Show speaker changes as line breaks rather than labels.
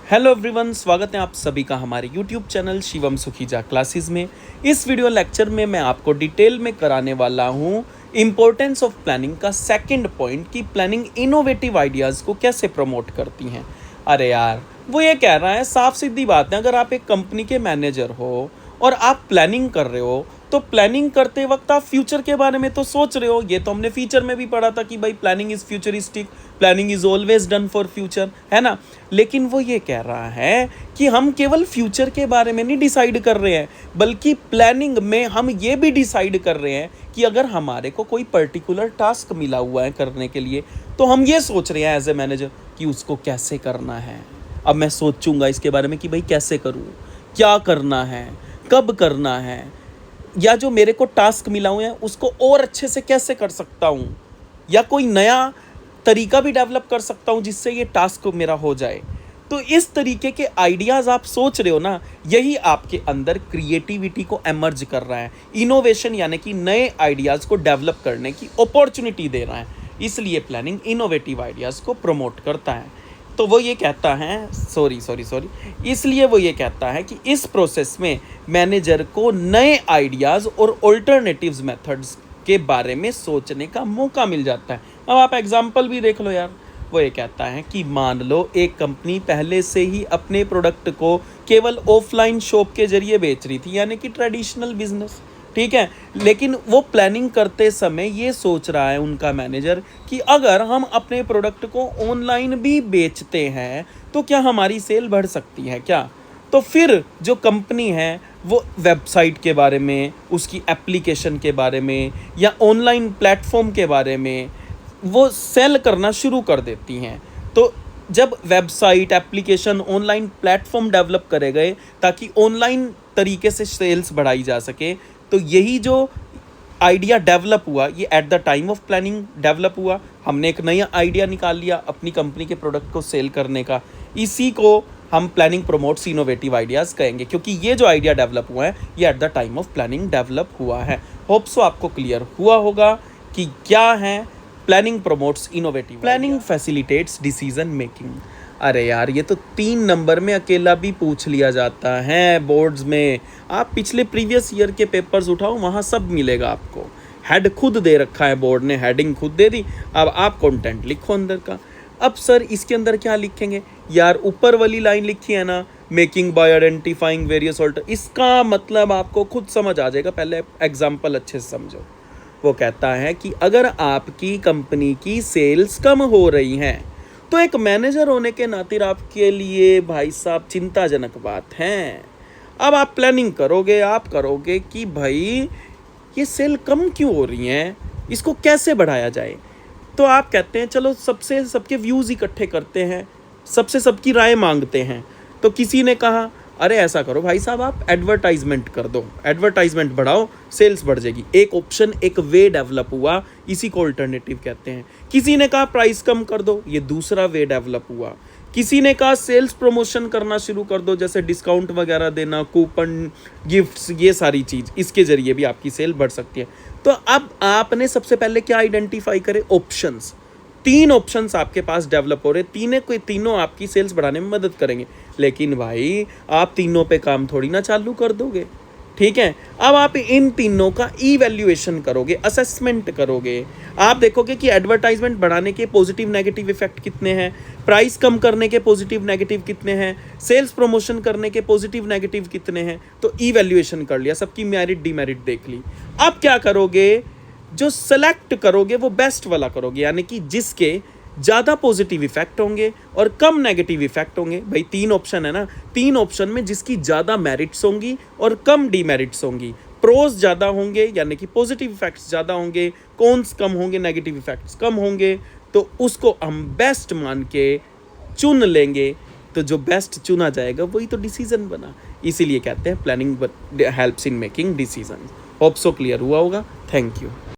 Hello everyone, स्वागत है आप सभी का हमारे YouTube channel Shivam Sukhija classes में। इस वीडियो लेक्चर में मैं आपको डिटेल में कराने वाला हूँ इम्पोर्टेंस ऑफ प्लानिंग का सेकंड पॉइंट कि प्लानिंग इनोवेटिव आइडियाज़ को कैसे प्रमोट करती हैं। अरे यार, वो ये कह रहा है, साफ सीधी बात है, अगर आप एक कंपनी के मैनेजर हो और आप प्लानिंग कर रहे हो तो प्लानिंग करते वक्त आप फ्यूचर के बारे में तो सोच रहे हो। ये तो हमने फीचर में भी पढ़ा था कि भाई planning is futuristic, planning is always done for future, है ना। लेकिन वो ये कह रहा है कि हम केवल फ्यूचर के बारे में नहीं डिसाइड कर रहे हैं, बल्कि प्लानिंग में हम ये भी डिसाइड कर रहे हैं कि अगर हमारे को कोई पर्टिकुलर टास्क मिला हुआ है करने के लिए, तो हम ये सोच रहे हैं एज ए मैनेजर कि उसको कैसे करना है। अब मैं सोचूंगा इसके बारे में कि भाई कैसे करूँ, क्या करना है, कब करना है, या जो मेरे को टास्क मिला हुआ है उसको और अच्छे से कैसे कर सकता हूँ, या कोई नया तरीका भी डेवलप कर सकता हूँ जिससे ये टास्क मेरा हो जाए। तो इस तरीके के आइडियाज़ आप सोच रहे हो ना, यही आपके अंदर क्रिएटिविटी को एमर्ज कर रहा है, इनोवेशन यानी कि नए आइडियाज़ को डेवलप करने की अपॉर्चुनिटी दे रहा है। इसलिए प्लानिंग इनोवेटिव आइडियाज़ को प्रमोट करता है। तो वो ये कहता है इसलिए वो ये कहता है कि इस प्रोसेस में मैनेजर को नए आइडियाज़ और ऑल्टरनेटिव्स मेथड्स के बारे में सोचने का मौका मिल जाता है। अब आप एग्जांपल भी देख लो यार। वो ये कहता है कि मान लो एक कंपनी पहले से ही अपने प्रोडक्ट को केवल ऑफलाइन शॉप के जरिए बेच रही थी, यानी कि ट्रेडिशनल बिजनेस, ठीक है। लेकिन वो प्लानिंग करते समय ये सोच रहा है उनका मैनेजर कि अगर हम अपने प्रोडक्ट को ऑनलाइन भी बेचते हैं तो क्या हमारी सेल बढ़ सकती है क्या। तो फिर जो कंपनी है वो वेबसाइट के बारे में, उसकी एप्लीकेशन के बारे में या ऑनलाइन प्लेटफॉर्म के बारे में वो सेल करना शुरू कर देती हैं। तो जब website, application, online platform develop करे गए ताकि ऑनलाइन तरीके से सेल्स बढ़ाई जा सके, तो यही जो आइडिया डेवलप हुआ ये at the time of planning develop हुआ। हमने एक नया आइडिया निकाल लिया अपनी कंपनी के प्रोडक्ट को सेल करने का, इसी को हम प्लानिंग प्रमोट्स इनोवेटिव आइडियाज़ कहेंगे, क्योंकि ये जो आइडिया डेवलप हुआ है ये at the time of planning develop हुआ है। होप सो आपको क्लियर हुआ होगा कि क्या है planning promotes innovative. Planning facilitates decision making. अरे यार, ये तो 3 नंबर में अकेला भी पूछ लिया जाता है बोर्ड्स में। आप पिछले प्रीवियस ईयर के पेपर्स उठाओ, वहाँ सब मिलेगा आपको। हेड खुद दे रखा है बोर्ड ने, हेडिंग खुद दे दी, अब आप कंटेंट लिखो अंदर का। अब सर इसके अंदर क्या लिखेंगे यार, ऊपर वाली लाइन लिखी है ना, making by identifying various alter, इसका मतलब आपको खुद समझ आ जाएगा। पहले एग्जाम्पल अच्छे से समझो। वो कहता है कि अगर आपकी कंपनी की सेल्स कम हो रही हैं तो एक मैनेजर होने के नाते आपके लिए भाई साहब चिंताजनक बात है। अब आप प्लानिंग करोगे, आप करोगे कि भाई ये सेल कम क्यों हो रही हैं, इसको कैसे बढ़ाया जाए। तो आप कहते हैं चलो सबके व्यूज़ इकट्ठे करते हैं, सबकी राय मांगते हैं। तो किसी ने कहा अरे ऐसा करो भाई साहब, आप एडवर्टाइजमेंट कर दो, एडवर्टाइजमेंट बढ़ाओ, सेल्स बढ़ जाएगी। एक ऑप्शन, एक वे डेवलप हुआ, इसी को अल्टरनेटिव कहते हैं। किसी ने कहा प्राइस कम कर दो, ये दूसरा वे डेवलप हुआ। किसी ने कहा सेल्स प्रमोशन करना शुरू कर दो, जैसे डिस्काउंट वगैरह देना, कूपन, गिफ्ट्स, ये सारी चीज़, इसके जरिए भी आपकी सेल बढ़ सकती है। तो अब आपने सबसे पहले क्या आइडेंटिफाई करे, ऑप्शंस। 3 ऑप्शंस आपके पास डेवलप हो रहे, तीनों आपकी सेल्स बढ़ाने में मदद करेंगे। लेकिन भाई आप तीनों पे काम थोड़ी ना चालू कर दोगे, ठीक है। अब आप इन तीनों का इवैल्यूएशन करोगे, असेसमेंट करोगे। आप देखोगे कि एडवर्टाइजमेंट बढ़ाने के पॉजिटिव नेगेटिव इफेक्ट कितने हैं, प्राइस कम करने के पॉजिटिव नेगेटिव कितने हैं, सेल्स प्रमोशन करने के पॉजिटिव नेगेटिव कितने हैं। तो इवैल्यूएशन कर लिया, सबकी मेरिट डिमेरिट देख ली। अब क्या करोगे, जो सेलेक्ट करोगे वो बेस्ट वाला करोगे, यानी कि जिसके ज़्यादा पॉजिटिव इफेक्ट होंगे और कम नेगेटिव इफेक्ट होंगे। भाई 3 ऑप्शन है ना, 3 ऑप्शन में जिसकी ज़्यादा मेरिट्स होंगी और कम डीमेरिट्स होंगी, प्रोज ज़्यादा होंगे यानी कि पॉजिटिव इफेक्ट्स ज़्यादा होंगे, कॉन्स कम होंगे, नेगेटिव इफेक्ट्स कम होंगे, तो उसको हम बेस्ट मान के चुन लेंगे। तो जो बेस्ट चुना जाएगा वही तो डिसीजन बना। इसीलिए कहते हैं planning helps in making decision. Hope so clear हुआ होगा। Thank you.